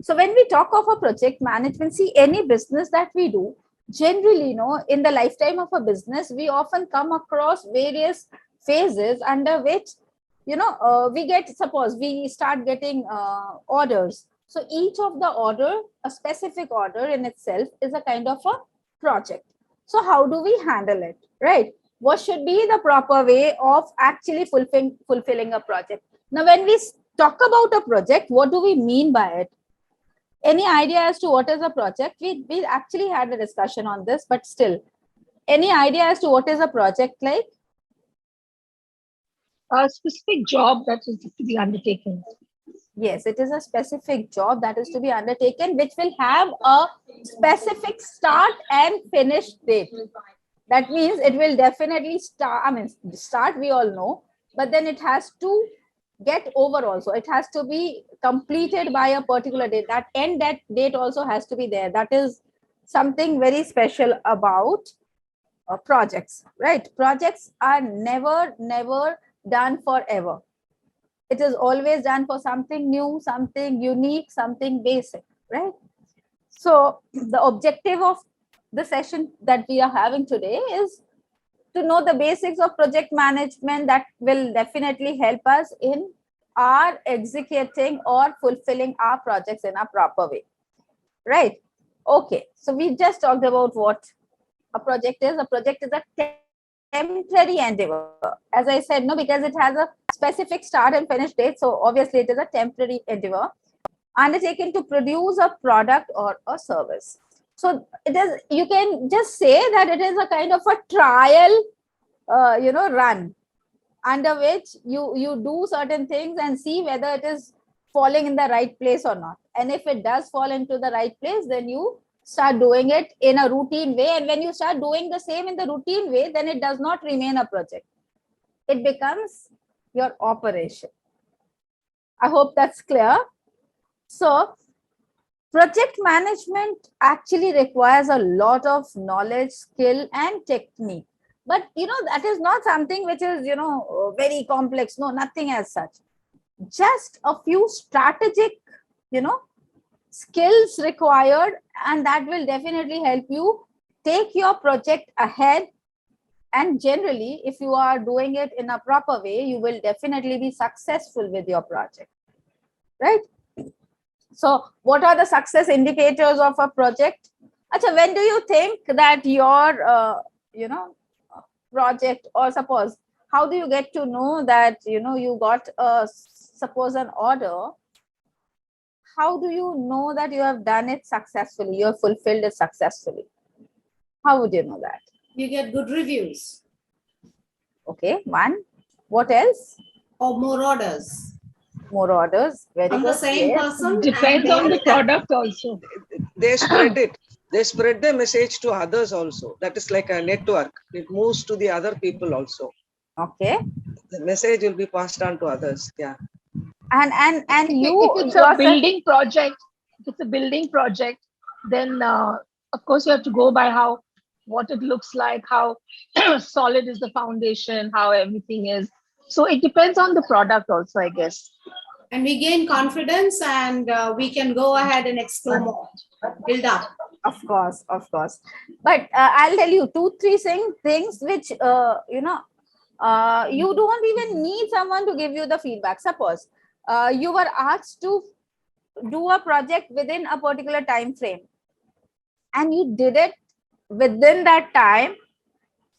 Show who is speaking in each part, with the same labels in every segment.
Speaker 1: So when we talk of a project management, see, any business that we do, generally, in the lifetime of a business, we often come across various phases under which, we get, suppose we start getting orders. So each of the order, a specific order in itself, is a kind of a project. So how do we handle it, right? What should be the proper way of actually fulfilling a project? Now, when we talk about a project, what do we mean by it? Any idea as to what is a project? We actually had a discussion on this, but still, any idea as to what is a project like?
Speaker 2: A specific job that is to be undertaken.
Speaker 1: Yes, it is a specific job that is to be undertaken, which will have a specific start and finish date. That means it will definitely start, start we all know, but then it has to get over also. It has to be completed by a particular date. That end, that date also has to be there. That is something very special about projects, right? Projects are never done forever. It is always done for something new, something unique, something basic, right? So the objective of the session that we are having today is to know the basics of project management that will definitely help us in our executing or fulfilling our projects in a proper way, right? Okay, so we just talked about what a project is. A project is a temporary endeavor, as I said, no, because it has a specific start and finish date. So obviously it is a temporary endeavor undertaken to produce a product or a service. So it is, you can just say that it is a kind of a trial, run, under which you do certain things and see whether it is falling in the right place or not. And if it does fall into the right place, then you start doing it in a routine way. And when you start doing the same in the routine way, then it does not remain a project. It becomes your operation. I hope that's clear. So project management actually requires a lot of knowledge, skill, and technique. But, that is not something which is, very complex. No, nothing as such. Just a few strategic, skills required, and that will definitely help you take your project ahead. And generally, if you are doing it in a proper way, you will definitely be successful with your project, right? So what are the success indicators of a project? Achha, when do you think that your, project, or suppose, how do you get to know that, you got suppose an order? How do you know that you have done it successfully? You have fulfilled it successfully. How would you know that?
Speaker 3: You get good reviews.
Speaker 1: Okay, one. What else?
Speaker 3: Or more orders.
Speaker 1: More orders. Very
Speaker 3: From
Speaker 1: good.
Speaker 3: the same person.
Speaker 2: Depends on the product also.
Speaker 4: They spread it. They spread the message to others also. That is like a network. It moves to the other people also.
Speaker 1: Okay.
Speaker 4: The message will be passed on to others. Yeah.
Speaker 1: And you,
Speaker 2: if it's a building project, then of course you have to go by what it looks like, how solid is the foundation, how everything is. So it depends on the product also, I guess.
Speaker 3: And we gain confidence, and we can go ahead and explore more, build up.
Speaker 1: Of course. But I'll tell you 2-3 things which, you don't even need someone to give you the feedback. Suppose you were asked to do a project within a particular time frame, and you did it within that time.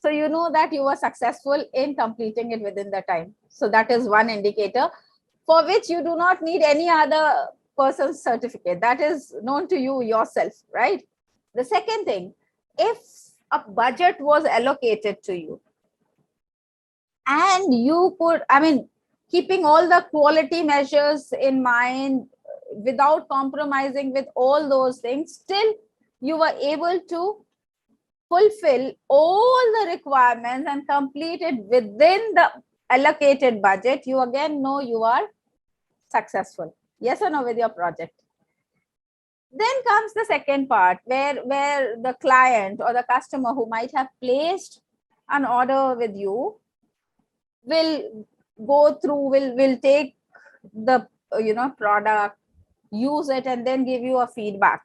Speaker 1: So you know that you were successful in completing it within the time. So that is one indicator for which you do not need any other person's certificate. That is known to you yourself, right? The second thing, if a budget was allocated to you and you could, keeping all the quality measures in mind, without compromising with all those things, still you were able to fulfill all the requirements and complete it within the allocated budget, you again know you are successful. Yes or no with your project? Then comes the second part, where the client or the customer who might have placed an order with you will go through, will take the product, use it and then give you a feedback,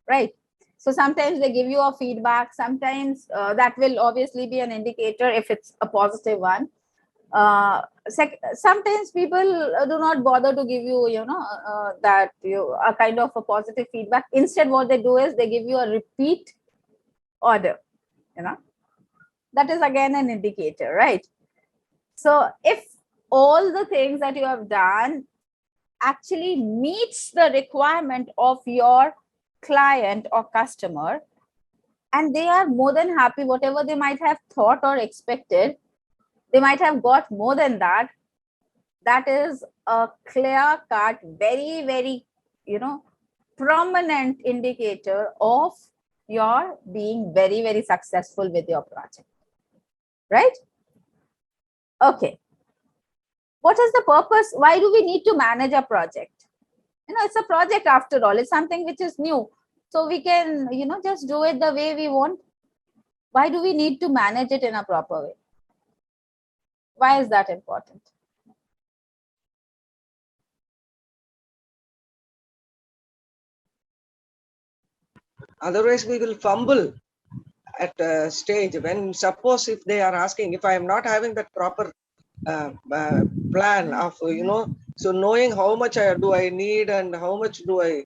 Speaker 1: right? So sometimes they give you a feedback, sometimes that will obviously be an indicator if it's a positive one. Sometimes people do not bother to give you, that you a kind of a positive feedback. Instead, what they do is they give you a repeat order, that is again an indicator, right? So if all the things that you have done actually meets the requirement of your client or customer, and they are more than happy, whatever they might have thought or expected, they might have got more than that. That is a clear cut, very, very, prominent indicator of your being very, very successful with your project, right? Okay. What is the purpose? Why do we need to manage a project? It's a project after all. It's something which is new. So we can, just do it the way we want. Why do we need to manage it in a proper way? Why is that important?
Speaker 4: Otherwise, we will fumble at a stage when, suppose if they are asking, if I am not having that proper plan of, so knowing how much do I need and how much do I,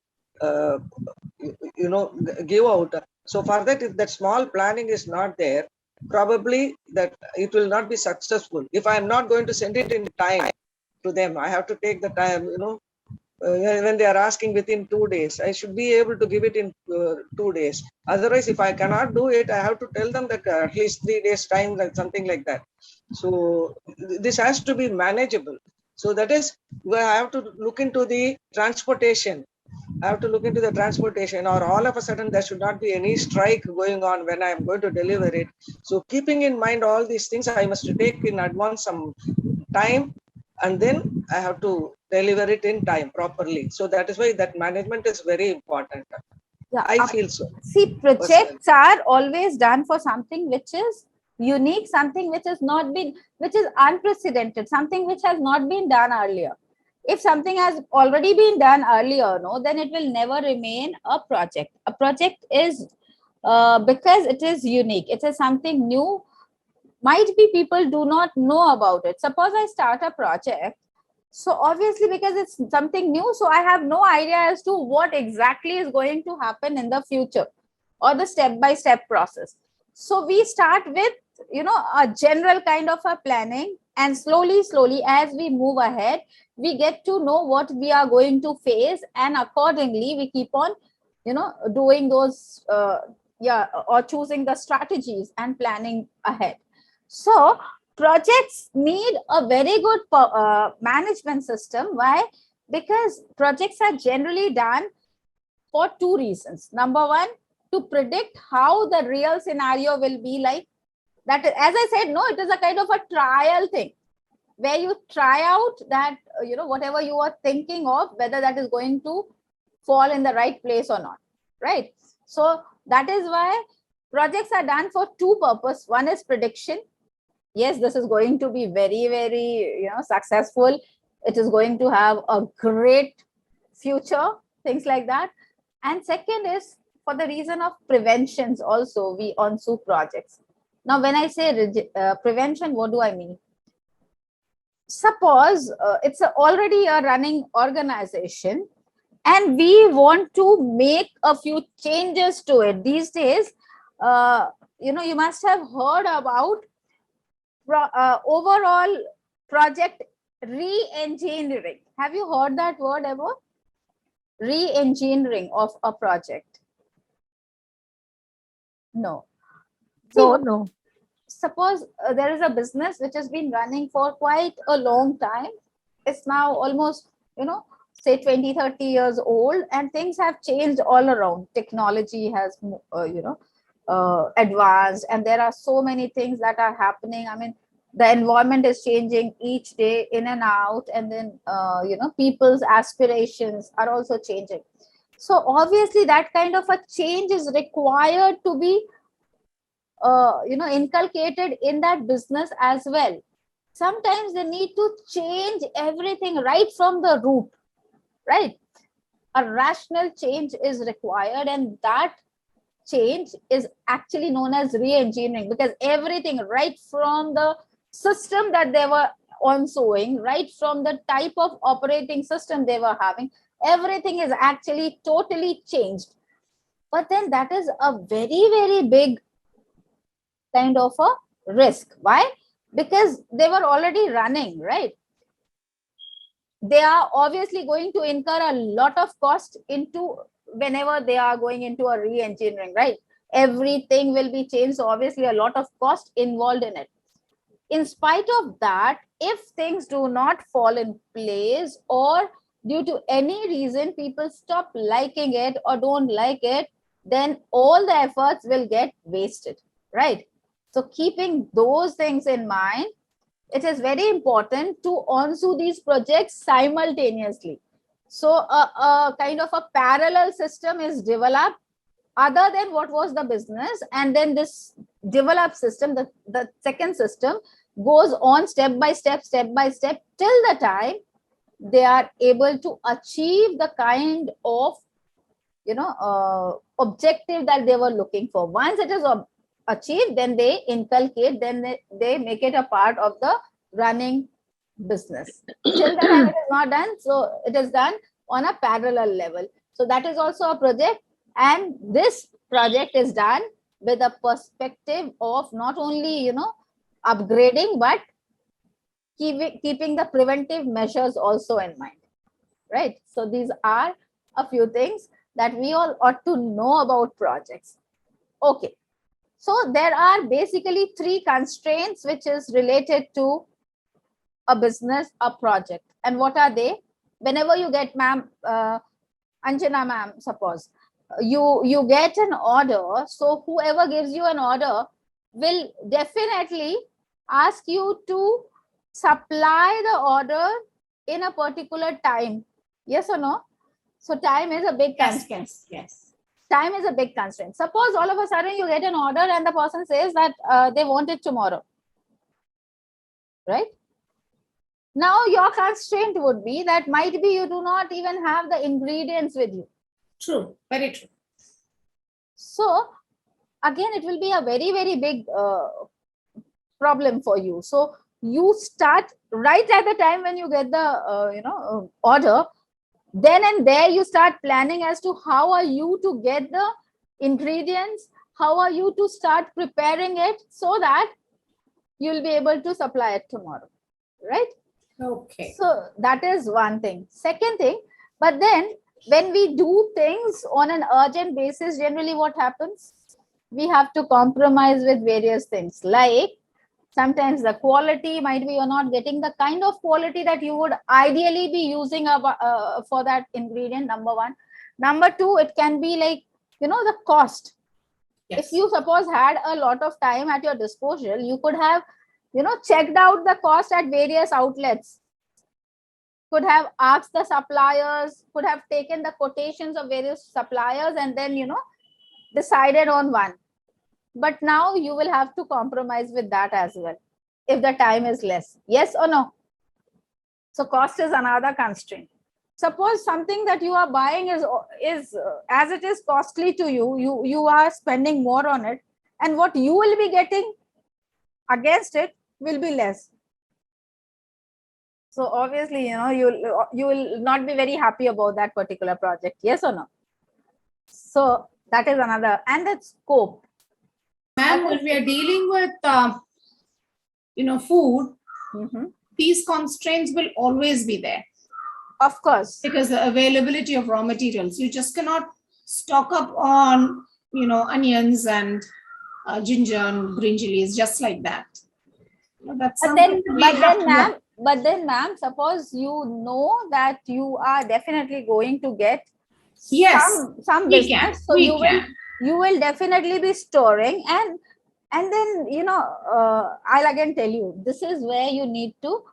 Speaker 4: give out. So for that, if that small planning is not there, probably that it will not be successful. If I am not going to send it in time to them, I have to take the time, when they are asking within 2 days, I should be able to give it in 2 days. Otherwise, if I cannot do it, I have to tell them that at least 3 days time, like something like that. So this has to be manageable. So that is, I have to look into the transportation. I have to look into the transportation, or all of a sudden there should not be any strike going on when I am going to deliver it. So keeping in mind all these things, I must take in advance some time, and then I have to deliver it in time properly. So that is why that management is very important.
Speaker 1: Yeah,
Speaker 4: I feel so.
Speaker 1: See, projects are always done for something which is unique, something which has not been, which is unprecedented, something which has not been done earlier. If something has already been done earlier, no, then it will never remain a project. A project is because it is unique, it is something new. Might be people do not know about it. Suppose I start a project, so obviously because it's something new, so I have no idea as to what exactly is going to happen in the future or the step by step process. So we start with a general kind of a planning, and slowly as we move ahead, we get to know what we are going to face, and accordingly we keep on doing those or choosing the strategies and planning ahead. So projects need a very good management system. Why? Because projects are generally done for two reasons. Number one, to predict how the real scenario will be like. That, as I said, no, it is a kind of a trial thing where you try out that, whatever you are thinking of, whether that is going to fall in the right place or not, right? So that is why projects are done for two purposes. One is prediction. Yes, this is going to be very, very, successful. It is going to have a great future, things like that. And second is for the reason of preventions also, we on projects. Now, when I say prevention, what do I mean? Suppose it's already a running organization and we want to make a few changes to it. These days, you must have heard about overall project re-engineering. Have you heard that word ever? Re-engineering of a project. No.
Speaker 2: No.
Speaker 1: Suppose there is a business which has been running for quite a long time. It's now almost, say 20-30 years old, and things have changed all around. Technology has, advanced, and there are so many things that are happening. I mean, the environment is changing each day, in and out, and then people's aspirations are also changing. So obviously that kind of a change is required to be inculcated in that business as well. Sometimes they need to change everything right from the root, right? a rational change is required, and that change is actually known as re-engineering, because everything right from the system that they were on sewing, right from the type of operating system they were having, everything is actually totally changed. But then that is a very, very big kind of a risk. Why? Because they were already running, right? They are obviously going to incur a lot of cost into whenever they are going into a re-engineering, right? Everything will be changed. So obviously a lot of cost involved in it. In spite of that, if things do not fall in place, or due to any reason people stop liking it or don't like it, then all the efforts will get wasted, right? So keeping those things in mind, it is very important to onto these projects simultaneously. So a kind of a parallel system is developed other than what was the business, and then this developed system, the second system, goes on step by step till the time they are able to achieve the kind of objective that they were looking for. Once it is achieved, then they inculcate, then they make it a part of the running business. Till the time it is not done, so it is done on a parallel level. So that is also a project, and this project is done with a perspective of not only upgrading, but keeping the preventive measures also in mind, right? So these are a few things that we all ought to know about projects. Okay, so there are basically 3 constraints which is related to a business, a project. And what are they? Whenever you get, ma'am, Anjana ma'am, suppose you get an order, so whoever gives you an order will definitely ask you to supply the order in a particular time. Yes or no? So time is a big constraint.
Speaker 3: Yes.
Speaker 1: Time is a big constraint. Suppose all of a sudden you get an order and the person says that they want it tomorrow, right? Now your constraint would be that might be you do not even have the ingredients with you.
Speaker 3: True. Very true.
Speaker 1: So again, it will be a very, very big problem for you. So you start right at the time when you get the order, then and there you start planning as to how are you to get the ingredients, how are you to start preparing it so that you'll be able to supply it tomorrow, right?
Speaker 3: Okay.
Speaker 1: So that is one thing. Second thing, but then when we do things on an urgent basis, generally what happens? We have to compromise with various things, like sometimes the quality might be you're not getting the kind of quality that you would ideally be using for that ingredient, number one. Number two, it can be like, the cost.
Speaker 3: Yes.
Speaker 1: If you suppose had a lot of time at your disposal, you could have, checked out the cost at various outlets, could have asked the suppliers, could have taken the quotations of various suppliers and then, decided on one. But now you will have to compromise with that as well if the time is less. Yes or no? So cost is another constraint. Suppose something that you are buying is as it is costly to you are spending more on it, and what you will be getting against it will be less. So obviously, you will not be very happy about that particular project. Yes or no? So that is another, and the scope.
Speaker 3: Ma'am, when we are dealing with, food, these constraints will always be there.
Speaker 1: Of course.
Speaker 3: Because the availability of raw materials, you just cannot stock up on, onions and ginger and green chilies just like that. That's something
Speaker 1: but then, ma'am, suppose you know that you are definitely going to get some business, so you will definitely be storing, and then I'll again tell you, this is where you need to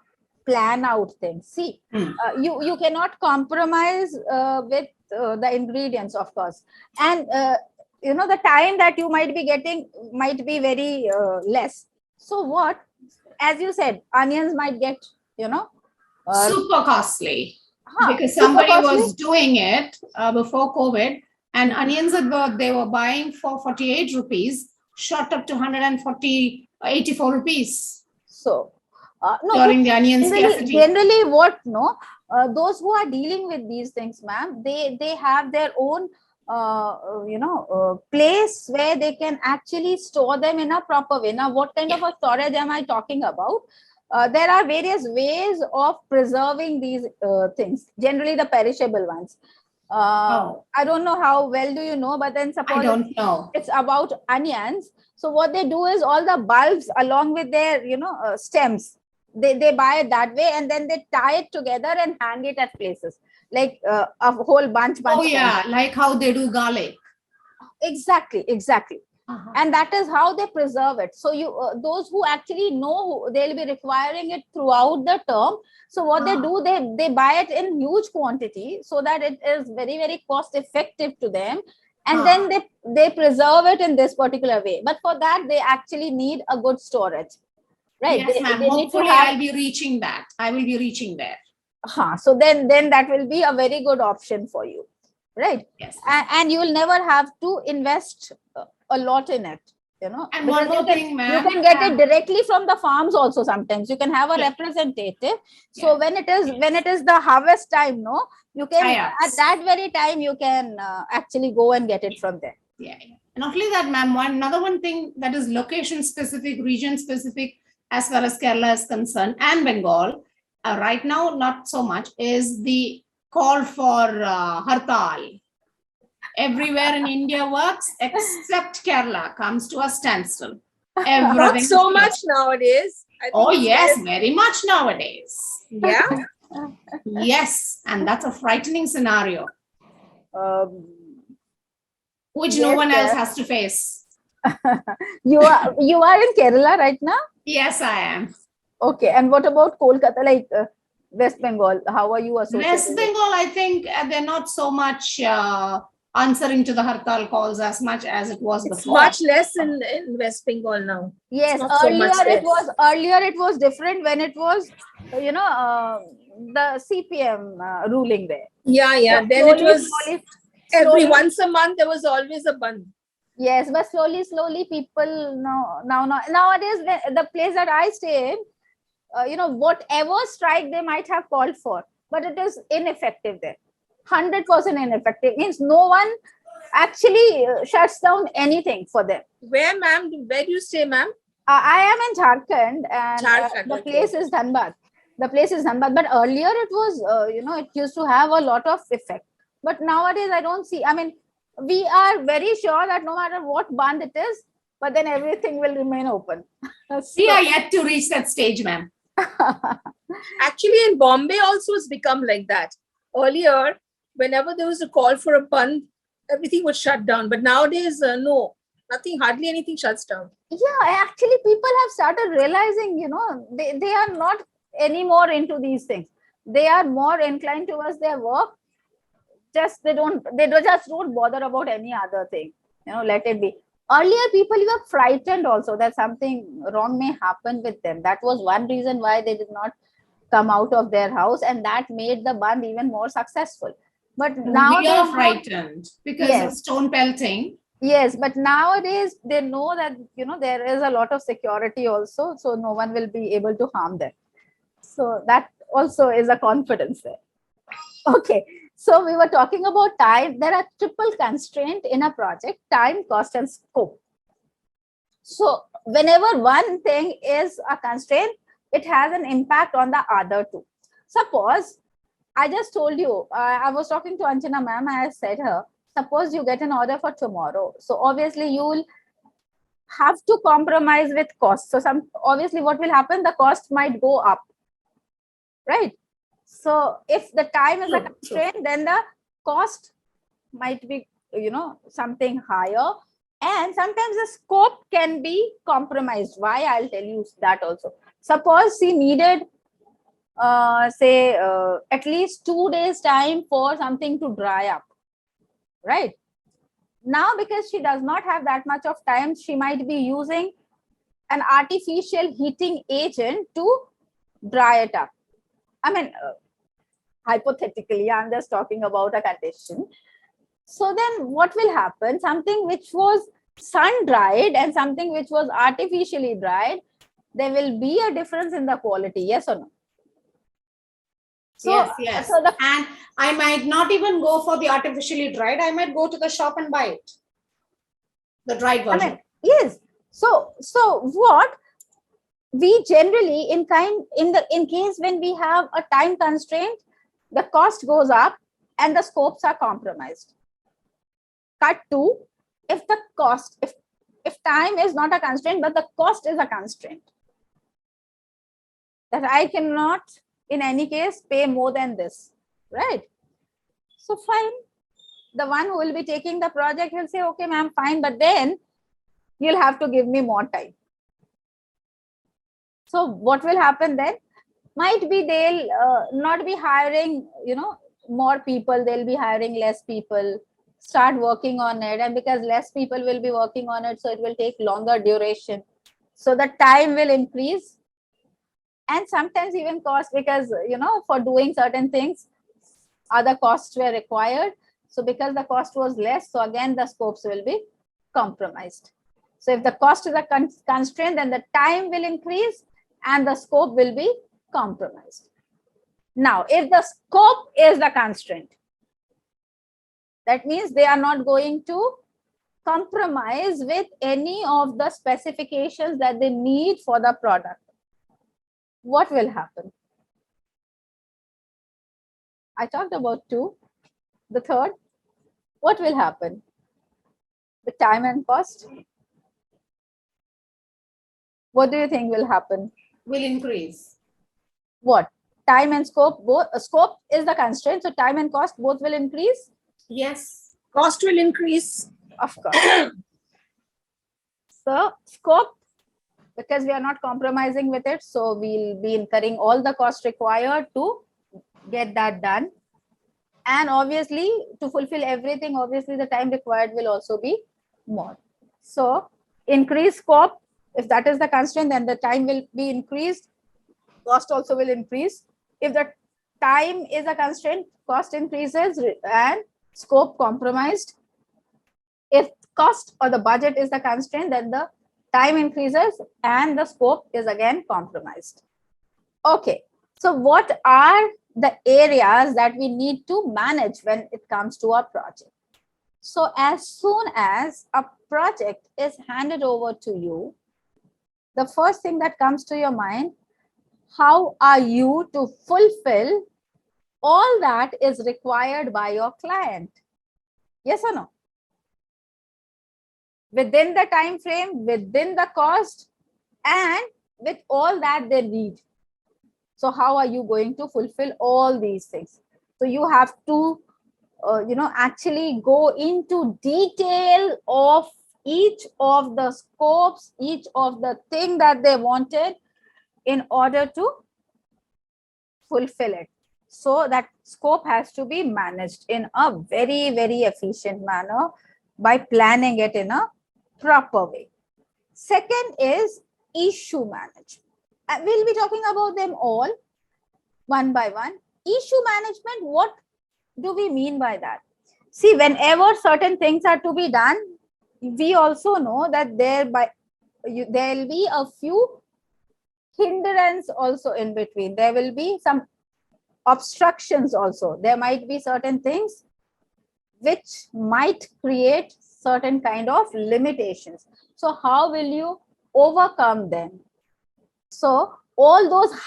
Speaker 1: plan out things. See, you cannot compromise with the ingredients, of course, and the time that you might be getting might be very less. So what, as you said, onions might get
Speaker 3: super costly. Because
Speaker 1: so
Speaker 3: somebody
Speaker 1: firstly-
Speaker 3: was doing it before COVID, and onions they were buying for 48 rupees, shot up to 84 rupees
Speaker 1: So, no,
Speaker 3: during the onion
Speaker 1: generally,
Speaker 3: scarcity.
Speaker 1: generally what, no, those who are dealing with these things, ma'am, they have their own, place where they can actually store them in a proper way. Now, what kind of a storage am I talking about? There are various ways of preserving these things, generally the perishable ones.
Speaker 3: Oh.
Speaker 1: I don't know how well do you know, but then suppose
Speaker 3: I don't know.
Speaker 1: it's about onions. So what they do is all the bulbs along with their, stems, they buy it that way, and then they tie it together and hang it at places like a whole bunch.
Speaker 3: Oh yeah, like how they do garlic.
Speaker 1: Exactly.
Speaker 3: Uh-huh.
Speaker 1: And that is how they preserve it. So you those who actually know, they'll be requiring it throughout the term. So what they do, they buy it in huge quantity so that it is very, very cost effective to them, and then they preserve it in this particular way. But for that, they actually need a good storage, right?
Speaker 3: Yes, ma'am.
Speaker 1: They need to
Speaker 3: Hopefully,
Speaker 1: have,
Speaker 3: I'll be reaching that. I will be reaching there.
Speaker 1: so then that will be a very good option for you, right?
Speaker 3: Yes.
Speaker 1: And you will never have to invest a lot in it,
Speaker 3: And
Speaker 1: because
Speaker 3: one more
Speaker 1: you can,
Speaker 3: thing, ma'am.
Speaker 1: you can get it directly from the farms also. Sometimes you can have a representative. So when it is the harvest time, no, you can at that very time you can actually go and get it from there.
Speaker 3: Yeah. And not only that, ma'am, another thing that is location specific, region specific, as far as Kerala is concerned, and Bengal, right now not so much, is the call for hartal. Everywhere in India works except Kerala comes to a standstill. Everything
Speaker 5: Not
Speaker 3: is
Speaker 5: so
Speaker 3: closed.
Speaker 5: much nowadays. I think
Speaker 3: Oh
Speaker 5: it's
Speaker 3: yes, very much nowadays.
Speaker 5: Yeah.
Speaker 3: Yes, and that's a frightening scenario which no
Speaker 1: yes,
Speaker 3: one else
Speaker 1: sir.
Speaker 3: has to face.
Speaker 1: You are in Kerala right now?
Speaker 3: Yes, I am.
Speaker 1: Okay. And what about Kolkata, like West Bengal? How are you associated?
Speaker 3: West Bengal, I think they're not so much answering to the hartal calls as much as it was
Speaker 5: It's
Speaker 3: before.
Speaker 5: much less in West Bengal now.
Speaker 1: Yes,
Speaker 5: not so
Speaker 1: earlier
Speaker 5: much
Speaker 1: it
Speaker 5: less.
Speaker 1: was different when it was, the CPM ruling there.
Speaker 5: Yeah.
Speaker 1: So
Speaker 5: Then it was every
Speaker 1: slowly-
Speaker 5: once a month there was always a band.
Speaker 1: Yes, but slowly people nowadays the place that I stay in, whatever strike they might have called for, but it is ineffective there. 100% ineffective. Means no one actually shuts down anything for them.
Speaker 5: Where, ma'am? Where do you stay, ma'am?
Speaker 1: I am in Jharkhand, and
Speaker 5: Jharkhand,
Speaker 1: the
Speaker 5: okay.
Speaker 1: place is Dhanbad. But earlier it was, it used to have a lot of effect. But nowadays I don't see. I mean, we are very sure that no matter what band it is, but then everything will remain open.
Speaker 3: We are yet to reach that stage, ma'am.
Speaker 5: Actually, in Bombay also it's become like that. Earlier, whenever there was a call for a band, everything was shut down. But nowadays, no, hardly anything shuts down.
Speaker 1: Yeah, actually people have started realizing, they are not anymore into these things. They are more inclined towards their work. They just don't bother about any other thing. Let it be. Earlier people were frightened also that something wrong may happen with them. That was one reason why they did not come out of their house, and that made the band even more successful. But now
Speaker 3: we are frightened because of stone pelting.
Speaker 1: Yes, but nowadays they know that there is a lot of security also, so no one will be able to harm them. So that also is a confidence there. Okay, so we were talking about time. There are triple constraint in a project: time, cost, and scope. So whenever one thing is a constraint, it has an impact on the other two. Suppose I just told you, I was talking to Anjana ma'am, I said her, suppose you get an order for tomorrow. So obviously you will have to compromise with cost. So obviously what will happen, the cost might go up, right? So if the time is a constraint, then the cost might be, something higher. And sometimes the scope can be compromised. Why? I'll tell you that also. Suppose she needed, at least 2 days time for something to dry up, right? Now, because she does not have that much of time, she might be using an artificial heating agent to dry it up. I mean, hypothetically, I'm just talking about a condition. So then what will happen? Something which was sun dried and something which was artificially dried, there will be a difference in the quality, yes or no? So,
Speaker 3: yes.
Speaker 1: so the,
Speaker 3: And I might not even go for the artificially dried. I might go to the shop and buy it. The dried version.
Speaker 1: I mean, yes. So what we generally in case when we have a time constraint, the cost goes up and the scopes are compromised. Cut to, if the cost, if time is not a constraint, but the cost is a constraint, that I cannot in any case pay more than this, right? So fine. The one who will be taking the project will say, okay, ma'am, fine, but then you'll have to give me more time. So what will happen then? Might be they'll not be hiring, more people, they'll be hiring less people, start working on it. And because less people will be working on it, so it will take longer duration. So the time will increase. And sometimes even cost, because, for doing certain things, other costs were required. So because the cost was less, so again, the scopes will be compromised. So if the cost is a constraint, then the time will increase and the scope will be compromised. Now, if the scope is the constraint, that means they are not going to compromise with any of the specifications that they need for the product. What will happen? I talked about two. The third, what will happen? The time and cost. What do you think will happen?
Speaker 3: Will increase.
Speaker 1: What? Time and scope, both. Scope is the constraint, so time and cost both will increase?
Speaker 3: Yes.
Speaker 5: Cost will increase.
Speaker 1: Of course. So scope, because we are not compromising with it, so we'll be incurring all the cost required to get that done. And obviously, to fulfill everything, obviously the time required will also be more. So increase scope, if that is the constraint, then the time will be increased, cost also will increase. If the time is a constraint, cost increases and scope compromised. If cost or the budget is the constraint, then the time increases and the scope is again compromised. Okay, so what are the areas that we need to manage when it comes to a project? So as soon as a project is handed over to you, the first thing that comes to your mind, how are you to fulfill all that is required by your client? Yes or no? Within the time frame, within the cost, and with all that they need. So how are you going to fulfill all these things? So you have to, actually go into detail of each of the scopes, each of the thing that they wanted in order to fulfill it. So that scope has to be managed in a very, very efficient manner by planning it in a proper way. Second is issue management. We'll be talking about them all one by one. Issue management, what do we mean by that? See, whenever certain things are to be done, we also know that there will be a few hindrance also in between. There will be some obstructions also. There might be certain things which might create certain kind of limitations. So how will you overcome them? So all those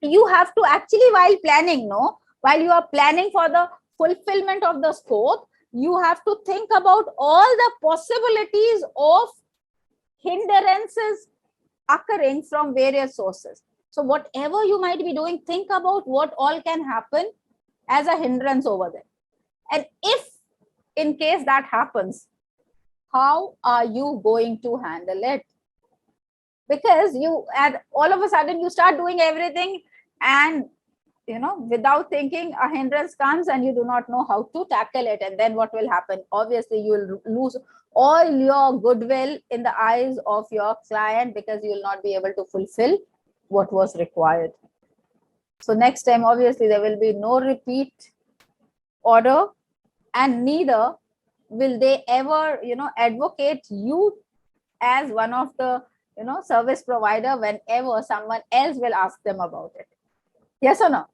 Speaker 1: you have to actually, while planning, while you are planning for the fulfillment of the scope, you have to think about all the possibilities of hindrances occurring from various sources. So whatever you might be doing, think about what all can happen as a hindrance over there. And if in case that happens, how are you going to handle it? Because all of a sudden you start doing everything and without thinking, a hindrance comes and you do not know how to tackle it. And then what will happen? Obviously, you will lose all your goodwill in the eyes of your client because you will not be able to fulfill what was required. So next time, obviously, there will be no repeat order, and neither will they ever, advocate you as one of the, service provider whenever someone else will ask them about it. Yes or no?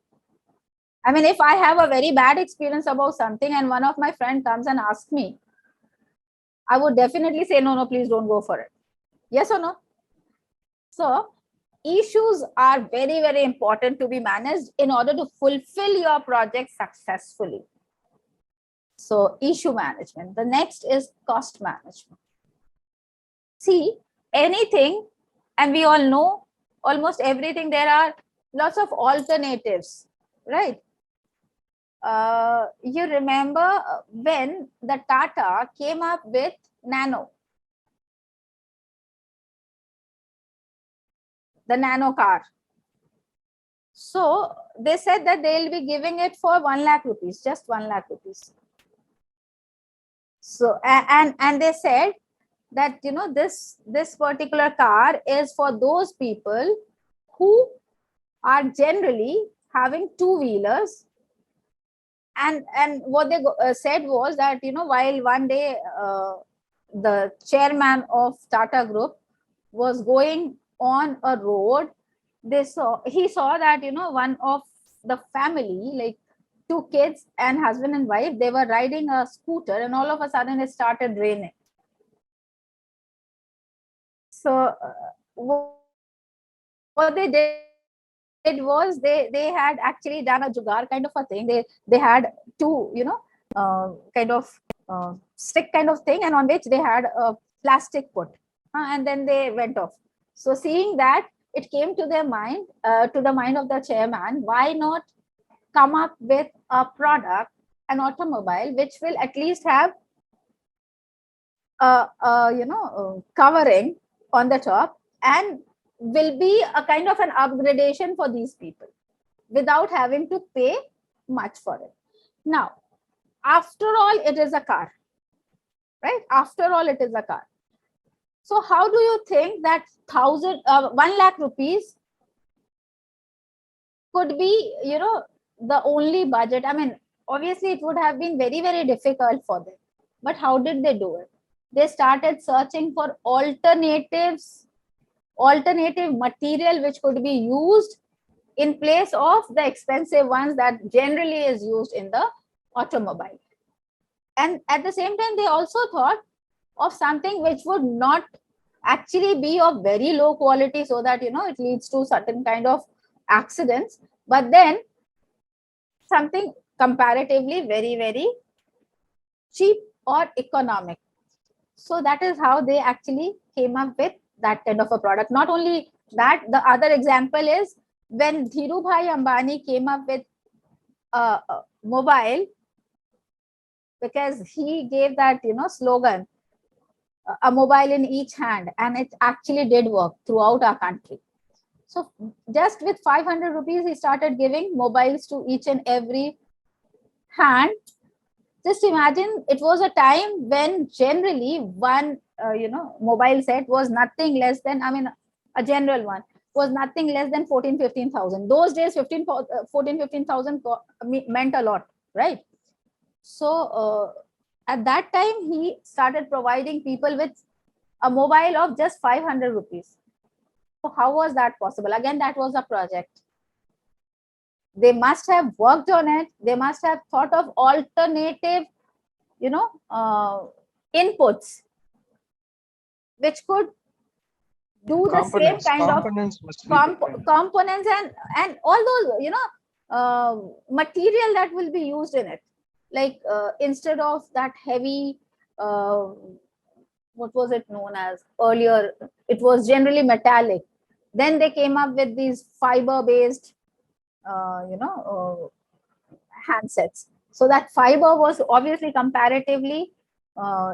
Speaker 1: I mean, if I have a very bad experience about something and one of my friend comes and asks me, I would definitely say, no, please don't go for it. Yes or no? So issues are very, very important to be managed in order to fulfill your project successfully. So issue management. The next is cost management. See, anything, and we all know almost everything, there are lots of alternatives, right? You remember when the Tata came up with Nano, the Nano car. So they said that they'll be giving it for 1 lakh rupees, just 1 lakh rupees. So, and they said that, this particular car is for those people who are generally having two-wheelers. And what they said was that, while one day the chairman of Tata Group was going on a road, he saw that, one of the family, like 2 kids and husband and wife, they were riding a scooter, and all of a sudden it started raining. So what they did was they had actually done a jugaad kind of a thing. They had 2, kind of stick kind of thing, and on which they had a plastic put, and then they went off. So seeing that, it came to their mind, to the mind of the chairman, why not come up with a product, an automobile, which will at least have covering on the top, and will be a kind of an upgradation for these people without having to pay much for it. Now, after all, it is a car, right? After all, it is a car. So how do you think that 1 lakh rupees could be, the only budget? I mean, obviously it would have been very, very difficult for them. But how did they do it? They started searching for alternative material which could be used in place of the expensive ones that generally is used in the automobile. And at the same time, they also thought of something which would not actually be of very low quality, so that, it leads to certain kind of accidents, but then something comparatively very, very cheap or economic. So that is how they actually came up with that kind of a product. Not only that, the other example is when Dhirubhai Ambani came up with a mobile, because he gave that, slogan, a mobile in each hand, and it actually did work throughout our country. So just with 500 rupees, he started giving mobiles to each and every hand. Just imagine, it was a time when generally one, mobile set was nothing less than, a general one was nothing less than 14,000-15,000. Those days, 14,000-15,000 meant a lot, right? So at that time, he started providing people with a mobile of just 500 rupees. So how was that possible? Again, that was a project. They must have worked on it. They must have thought of alternative, inputs, which could do the same kind of components and all those, material that will be used in it. Like instead of that heavy, what was it known as earlier? It was generally metallic. Then they came up with these fiber-based, handsets. So that fiber was obviously comparatively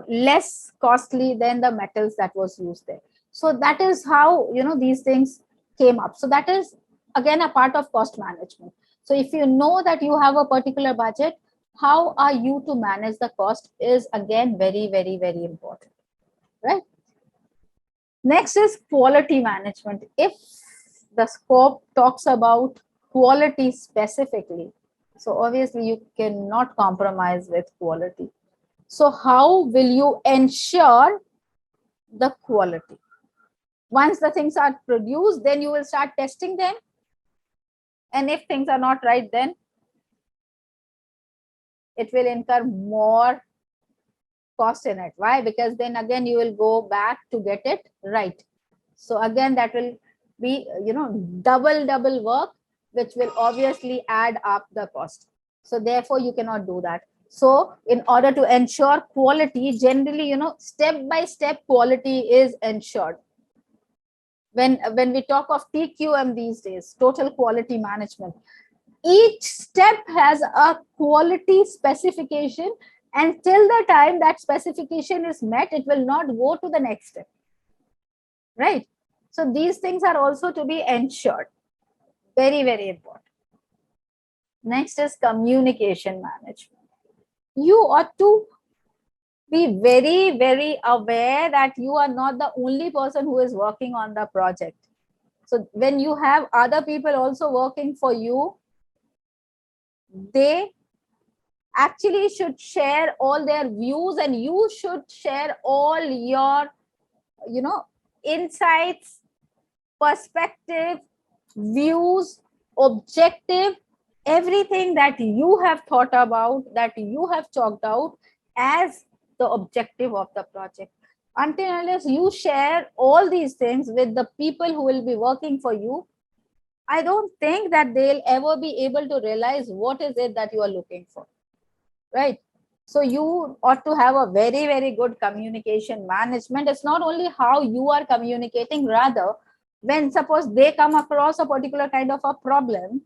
Speaker 1: less costly than the metals that was used there. So that is how, these things came up. So that is again a part of cost management. So if you know that you have a particular budget, how are you to manage the cost is again very, very, very important, right? Next is quality management. If the scope talks about quality specifically. So obviously you cannot compromise with quality. So how will you ensure the quality? Once the things are produced, then you will start testing them. And if things are not right, then it will incur more cost in it. Why? Because then again you will go back to get it right. So again that will be, double work, which will obviously add up the cost. So therefore you cannot do that. So in order to ensure quality, generally, step by step quality is ensured. When we talk of TQM these days, total quality management, each step has a quality specification, and till the time that specification is met, it will not go to the next step, right? So these things are also to be ensured. Very, very important. Next is communication management. You ought to be very, very aware that you are not the only person who is working on the project. So when you have other people also working for you, they actually should share all their views, and you should share all your, insights, perspective, views, objective, everything that you have thought about, that you have chalked out as the objective of the project. Until unless you share all these things with the people who will be working for you, I don't think that they'll ever be able to realize what is it that you are looking for, right? So you ought to have a very, very good communication management. It's not only how you are communicating, rather when suppose they come across a particular kind of a problem,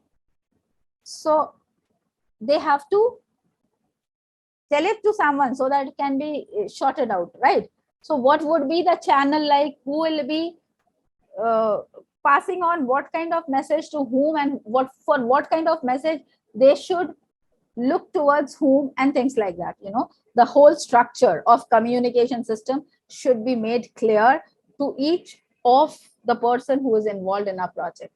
Speaker 1: so they have to tell it to someone so that it can be sorted out, right? So what would be the channel like? Who will be passing on what kind of message to whom, and what kind of message they should look towards whom, and things like that. The whole structure of communication system should be made clear to each of the person who is involved in a project,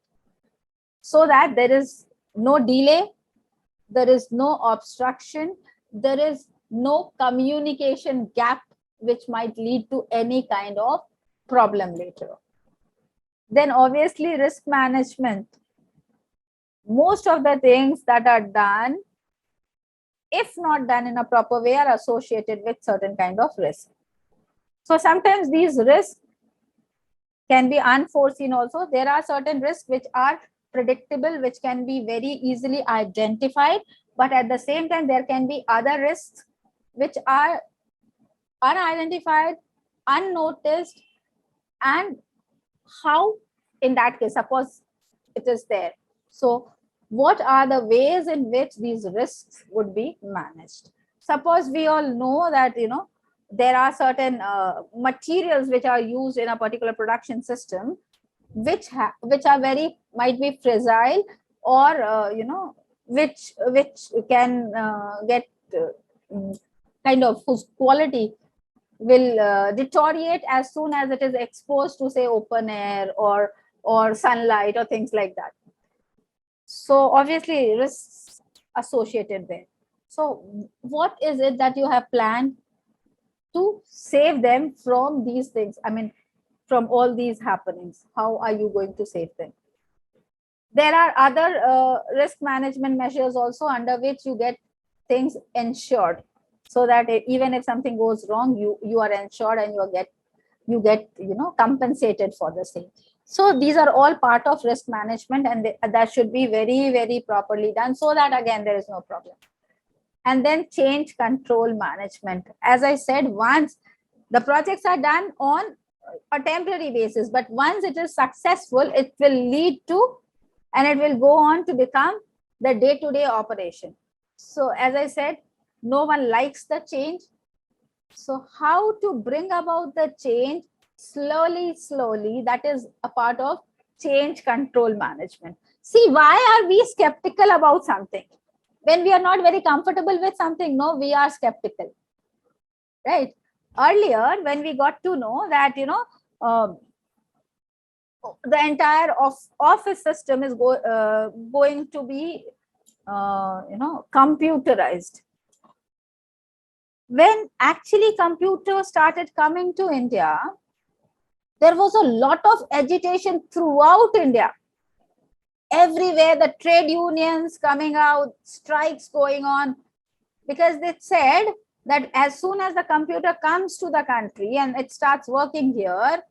Speaker 1: so that there is no delay, there is no obstruction, there is no communication gap which might lead to any kind of problem later on. Then obviously risk management. Most of the things that are done, if not done in a proper way, are associated with certain kind of risk. So sometimes these risks can be unforeseen also. There are certain risks which are predictable, which can be very easily identified, but at the same time there can be other risks which are unidentified, unnoticed. And how, in that case, suppose it is there, so what are the ways in which these risks would be managed? Suppose we all know that there are certain materials which are used in a particular production system, which are very, might be fragile, or which can get kind of, whose quality will deteriorate as soon as it is exposed to, say, open air or sunlight or things like that. So obviously risks associated there. So what is it that you have planned to save them from these things? I mean, from all these happenings, how are you going to save them? There are other risk management measures also, under which you get things ensured, so that even if something goes wrong, you are ensured, and you get compensated for the same. So these are all part of risk management, and that should be very, very properly done, so that again there is no problem. And then change control management. As I said, once the projects are done on a temporary basis, but once it is successful, it will lead to, and it will go on to become the day-to-day operation. So as I said, no one likes the change. So how to bring about the change slowly, that is a part of change control management. See, why are we skeptical about something? When we are not very comfortable with something, no, we are skeptical, right? Earlier, when we got to know that, the entire office system is going to be, computerized. When actually computers started coming to India, there was a lot of agitation throughout India. Everywhere, the trade unions coming out, strikes going on, because they said that as soon as the computer comes to the country and it starts working here,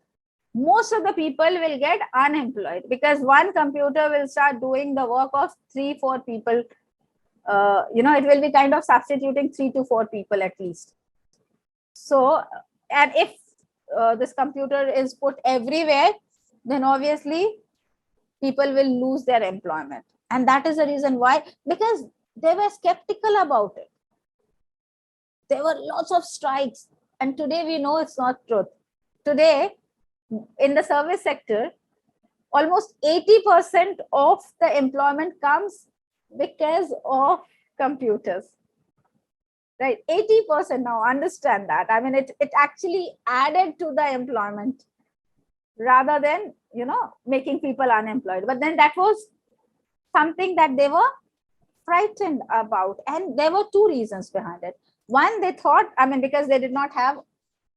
Speaker 1: most of the people will get unemployed, because one computer will start doing the work of 3-4 people. It will be kind of substituting 3 to 4 people at least. So, and if this computer is put everywhere, then obviously people will lose their employment. And that is the reason why, because they were skeptical about it. There were lots of strikes. And today we know it's not truth. Today, in the service sector, almost 80% of the employment comes because of computers. Right? 80% now, understand that. I mean, it actually added to the employment rather than, making people unemployed. But then that was something that they were frightened about. And there were two reasons behind it. One, they thought, because they did not have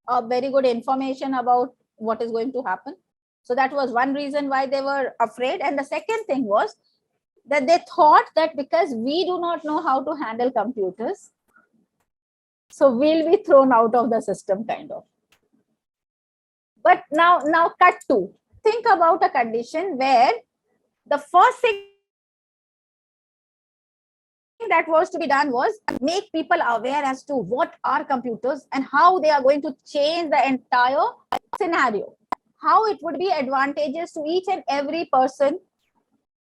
Speaker 1: a very good information about what is going to happen. So that was one reason why they were afraid. And the second thing was that they thought that because we do not know how to handle computers, so we'll be thrown out of the system, kind of. But now cut to. Think about a condition where the first thing that was to be done was make people aware as to what are computers and how they are going to change the entire scenario, how it would be advantageous to each and every person,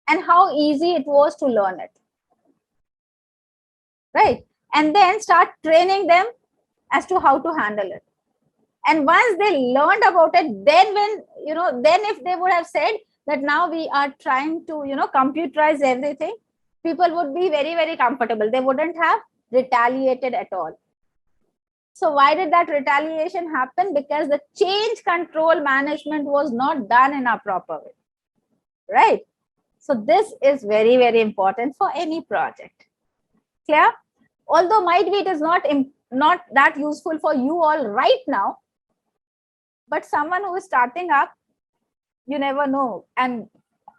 Speaker 1: and how easy it was to learn it. Right? And then start training them as to how to handle it. And once they learned about it, then if they would have said that now we are trying to, computerize everything, people would be very, very comfortable. They wouldn't have retaliated at all. So why did that retaliation happen? Because the change control management was not done in a proper way. Right? So this is very, very important for any project. Clear? Although might be it is not that useful for you all right now, but someone who is starting up, you never know. And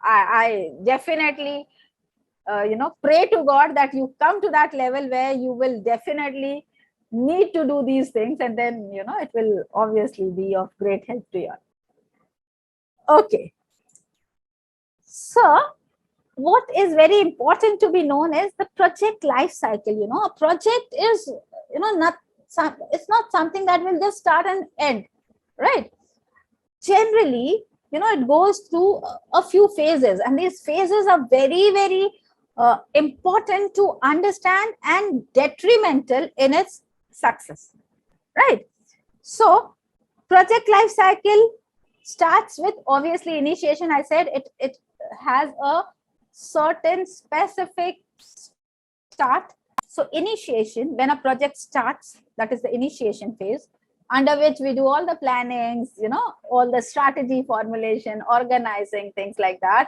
Speaker 1: I definitely, pray to God that you come to that level where you will definitely need to do these things, and then, it will obviously be of great help to you. Okay. So, what is very important to be known is the project life cycle. A project is, it's not something that will just start and end, right? Generally, it goes through a few phases, and these phases are very, very important to understand and detrimental in its success, right? So, project life cycle starts with obviously initiation. I said it has a certain specific start. So initiation, when a project starts, that is the initiation phase, under which we do all the plannings, all the strategy formulation, organizing, things like that.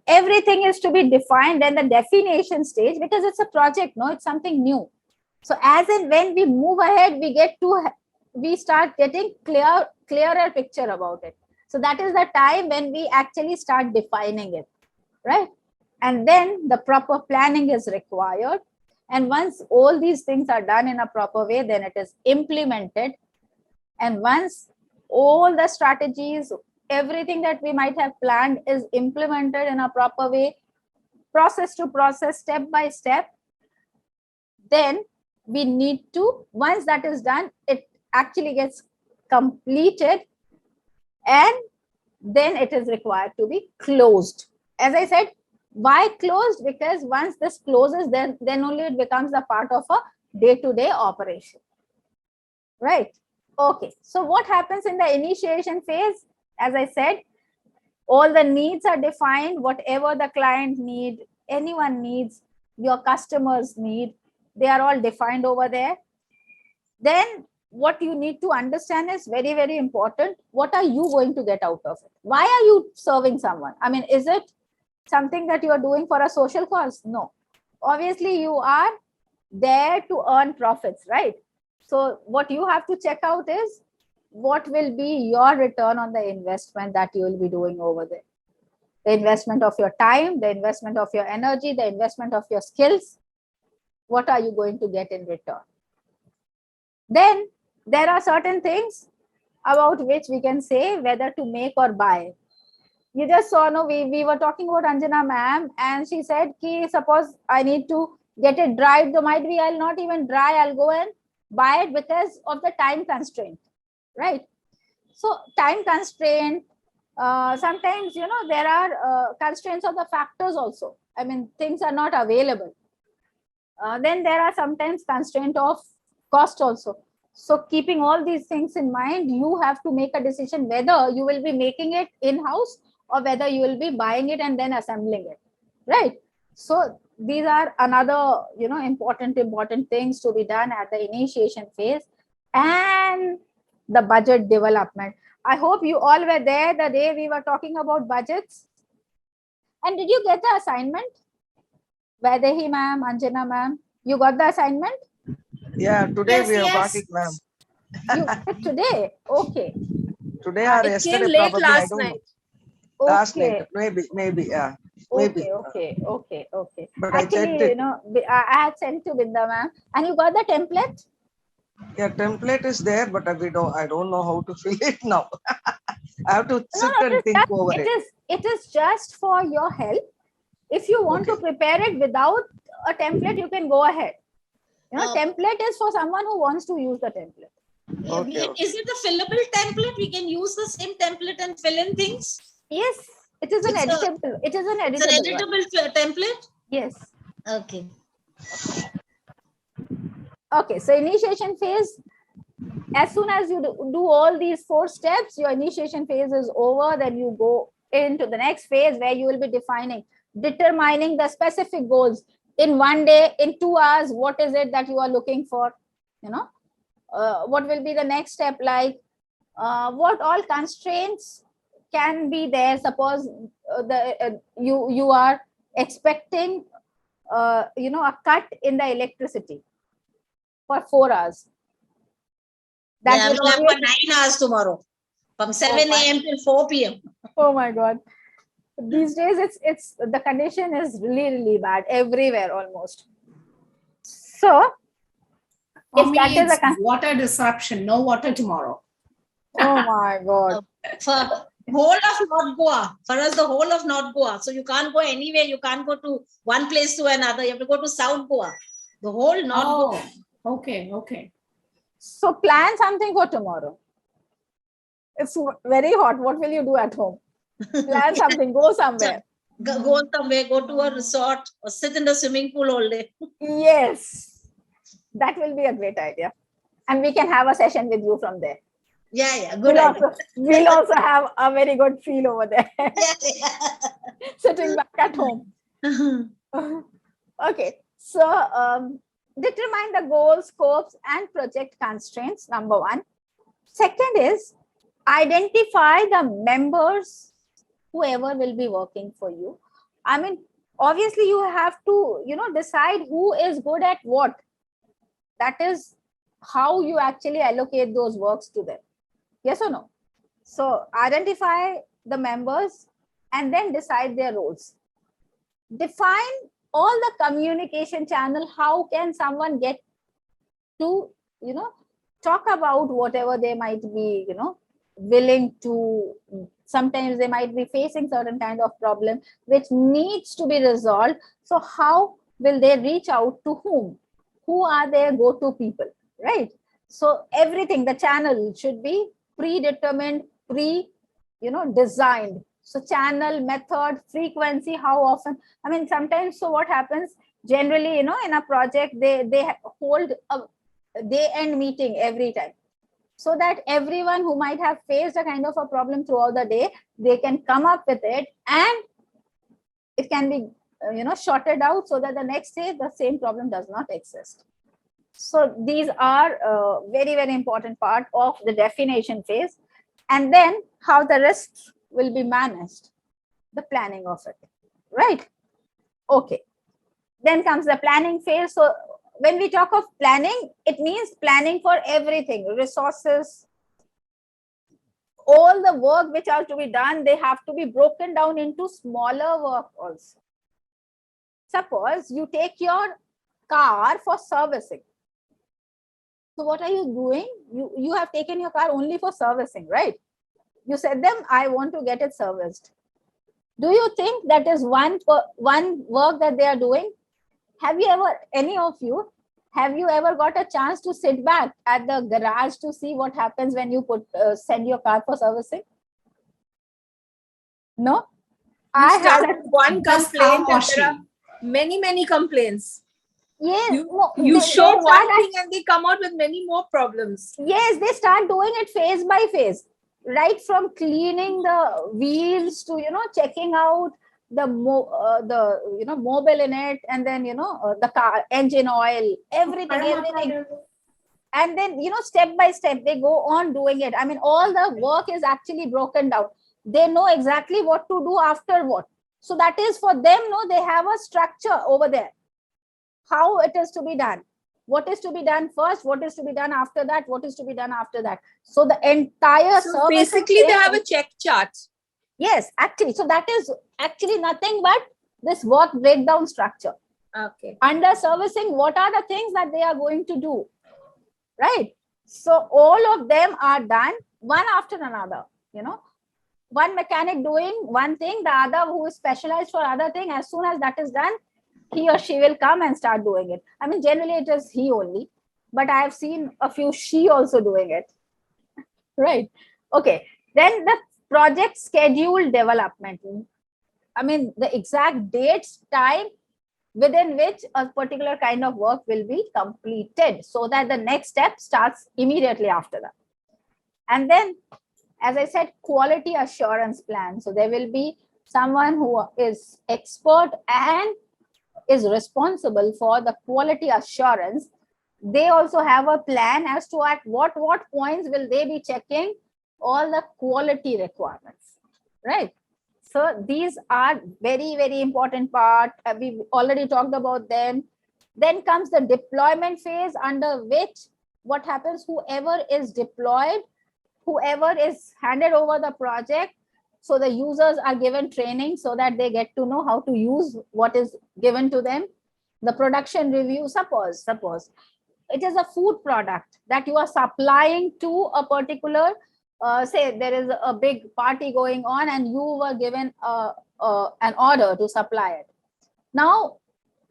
Speaker 1: Everything is to be defined in the definition stage, because it's a project, it's something new. So as and when we move ahead, we start getting clearer picture about it. So that is the time when we actually start defining it, right? And then the proper planning is required. And once all these things are done in a proper way, then it is implemented. And once all the strategies, everything that we might have planned is implemented in a proper way, process to process, step by step, then we need to, once that is done, it actually gets completed, and then it is required to be closed. As I said, why closed? Because once this closes, then only it becomes a part of a day-to-day operation, right? Okay, so what happens in the initiation phase? As I said, all the needs are defined, whatever the client need, anyone needs, your customers need, they are all defined over there. Then what you need to understand is very, very important. What are you going to get out of it? Why are you serving someone? I mean, is it something that you are doing for a social cause? No. Obviously, you are there to earn profits, right? So what you have to check out is what will be your return on the investment that you will be doing over there. The investment of your time, the investment of your energy, the investment of your skills. What are you going to get in return? Then there are certain things about which we can say whether to make or buy. You just saw, no, we were talking about Anjana ma'am, and she said, ki, suppose I need to get it dried, so might be I'll not even dry, I'll go and buy it because of the time constraint, right? So time constraint, sometimes, you know, there are constraints of the factors also. I mean, things are not available. Then there are sometimes constraint of cost also. So keeping all these things in mind, you have to make a decision whether you will be making it in-house or whether you will be buying it and then assembling it, right? So these are another, you know, important things to be done at the initiation phase. And the budget development. I hope you all were there the day we were talking about budgets. And did you get the assignment? Vaidehi ma'am, Anjana ma'am, you got the assignment?
Speaker 4: Yeah, today
Speaker 3: Yes,
Speaker 4: we have got
Speaker 3: yes.
Speaker 4: it, ma'am.
Speaker 1: You got it today? Okay.
Speaker 4: Today or
Speaker 5: It came
Speaker 4: yesterday,
Speaker 5: late
Speaker 4: probably, I
Speaker 5: last
Speaker 4: don't know.
Speaker 5: night.
Speaker 4: Last
Speaker 1: Okay.
Speaker 4: night, maybe, yeah. Maybe.
Speaker 1: Okay.
Speaker 4: But I
Speaker 1: Actually,
Speaker 4: checked it.
Speaker 1: you know, I had sent to Binda ma'am, and you got the template?
Speaker 4: Yeah, template is there, but I don't know how to fill it now. I have to sit
Speaker 1: No,
Speaker 4: and think over it.
Speaker 1: it is just for your help. If you want to
Speaker 4: Okay.
Speaker 1: prepare it without a template, you can go ahead. You know, template is for someone who wants to use the template.
Speaker 4: Okay.
Speaker 6: Is it a fillable template? We can use the same template and fill in things?
Speaker 1: Yes, it is an editable. It is an
Speaker 6: It's an
Speaker 1: editable one.
Speaker 6: editable template?
Speaker 1: Yes.
Speaker 6: Okay.
Speaker 1: Okay, so initiation phase, as soon as you do all these 4 steps, your initiation phase is over. Then you go into the next phase where you will be determining the specific goals in 1 day, in 2 hours. What is it that you are looking for? You know, what will be the next step like? What all constraints can be there? Suppose you are expecting you know, a cut in the electricity for 4 hours. That
Speaker 6: Yeah,
Speaker 1: will
Speaker 6: we'll have for
Speaker 1: obviously-
Speaker 6: 9 hours tomorrow. From 7 a.m. till 4 p.m.
Speaker 1: Oh my God. These days it's the condition is really bad everywhere almost. So
Speaker 3: For
Speaker 1: if
Speaker 3: me,
Speaker 1: that is
Speaker 3: it's
Speaker 1: a
Speaker 3: water disruption. No water tomorrow.
Speaker 1: oh my God.
Speaker 6: For whole of North Goa. For us, the whole of North Goa. So you can't go anywhere. You can't go to one place to another. You have to go to South Goa. The whole North Goa.
Speaker 3: Oh, okay.
Speaker 1: So plan something for tomorrow. It's very hot. What will you do at home? Plan something, go somewhere.
Speaker 6: Go somewhere, go to a resort or sit in the swimming pool all day.
Speaker 1: Yes, that will be a great idea. And we can have a session with you from there.
Speaker 6: Yeah, good idea.
Speaker 1: We'll also have a very good feel over there,
Speaker 6: Yeah.
Speaker 1: sitting back at home. Okay, so determine the goals, scopes, and project constraints, number 1. Second is identify the members, whoever will be working for you. I mean, obviously you have to, you know, decide who is good at what. That is how you actually allocate those works to them. Yes or no? So identify the members and then decide their roles. Define all the communication channel. How can someone get to, you know, talk about whatever they might be, you know, willing to. Sometimes they might be facing certain kind of problem which needs to be resolved. So how will they reach out to whom? Who are their go-to people, right? So everything, the channel should be predetermined, designed. So channel, method, frequency, how often. I mean, sometimes, so what happens generally, you know, in a project, they hold a day end meeting every time, so that everyone who might have faced a kind of a problem throughout the day, they can come up with it and it can be, sorted out, so that the next day the same problem does not exist. So these are very, very important part of the definition phase. And then how the rest will be managed, the planning of it, right? Okay. Then comes the planning phase. So when we talk of planning, it means planning for everything, resources, all the work which are to be done, they have to be broken down into smaller work also. Suppose you take your car for servicing. So what are you doing? You have taken your car only for servicing, right? You said them, I want to get it serviced. Do you think that is one work that they are doing? Have you ever, any of you, have you ever got a chance to sit back at the garage to see what happens when you send your car for servicing? No?
Speaker 5: You
Speaker 1: I had
Speaker 5: start with one
Speaker 3: Just car
Speaker 5: complaint and there are
Speaker 3: washing.
Speaker 5: many complaints.
Speaker 1: yes,
Speaker 5: You
Speaker 1: they
Speaker 5: show one
Speaker 1: start
Speaker 5: thing and they come out with many more problems.
Speaker 1: yes, they start doing it phase by phase, right from cleaning the wheels to checking out the mobile in it, and then the car engine oil, everything, and then step by step they go on doing it. I mean, all the work is actually broken down. They know exactly what to do after what. So that is for them. No, they have a structure over there, how it is to be done, what is to be done first, what is to be done after that, what is to be done after that. So the entire
Speaker 5: So
Speaker 1: service
Speaker 5: basically they have a check chart.
Speaker 1: yes, actually, so that is actually nothing but this work breakdown structure.
Speaker 5: Okay.
Speaker 1: Under servicing, what are the things that they are going to do, right? So all of them are done one after another. One mechanic doing one thing, the other who is specialized for other thing, as soon as that is done, he or she will come and start doing it. I mean, generally it is he only, but I have seen a few she also doing it. Right. Okay. Then the project schedule development. I mean, the exact dates, time within which a particular kind of work will be completed, so that the next step starts immediately after that. And then, as I said, quality assurance plan. So there will be someone who is expert and is responsible for the quality assurance. They also have a plan as to at what points will they be checking all the quality requirements, right? So these are very, very important part. We've already talked about them. Then comes the deployment phase, under which what happens, whoever is deployed, whoever is handed over the project, so the users are given training so that they get to know how to use what is given to them. The production review, suppose it is a food product that you are supplying to a particular, say there is a big party going on and you were given an order to supply it. Now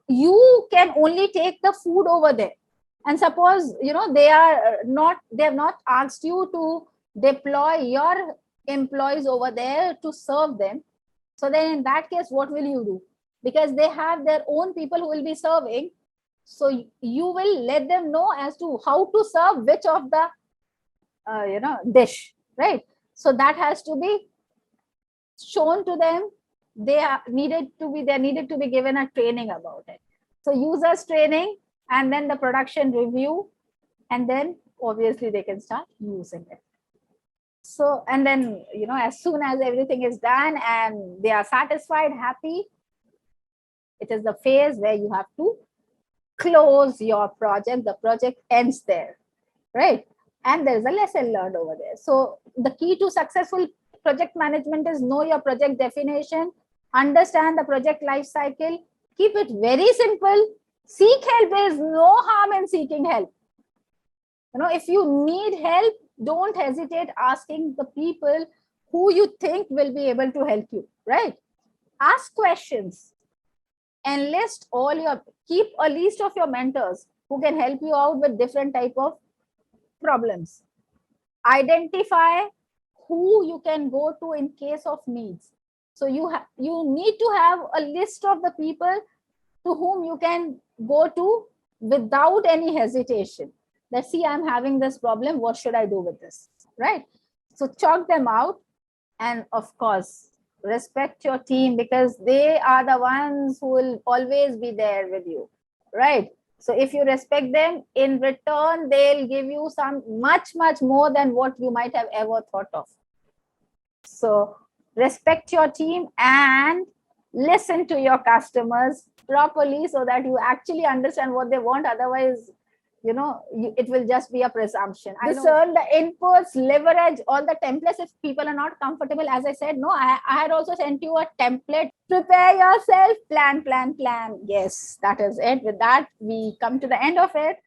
Speaker 1: you can only take the food over there, and suppose they have not asked you to deploy your employees over there to serve them. So then in that case, what will you do? Because they have their own people who will be serving, so you will let them know as to how to serve which of the dish, right? So that has to be shown to them. They needed to be given a training about it. So users training, and then the production review, and then obviously they can start using it. So, and then as soon as everything is done and they are satisfied, happy, it is the phase where you have to close your project. The project ends there, right? And there's a lesson learned over there. So the key to successful project management is know your project definition, understand the project life cycle, keep it very simple, seek help. There is no harm in seeking help. If you need help, don't hesitate asking the people who you think will be able to help you, right? Ask questions, enlist keep a list of your mentors who can help you out with different type of problems. Identify who you can go to in case of needs. So you need to have a list of the people to whom you can go to without any hesitation. That, see, I'm having this problem, what should I do with this, right? So chalk them out, and of course respect your team, because they are the ones who will always be there with you, right? So if you respect them, in return, they'll give you some much more than what you might have ever thought of. So respect your team and listen to your customers properly so that you actually understand what they want. Otherwise, it will just be a presumption. Discern the inputs, leverage all the templates. If people are not comfortable, as I said, no, I had also sent you a template. Prepare yourself, plan. Yes, that is it. With that, we come to the end of it.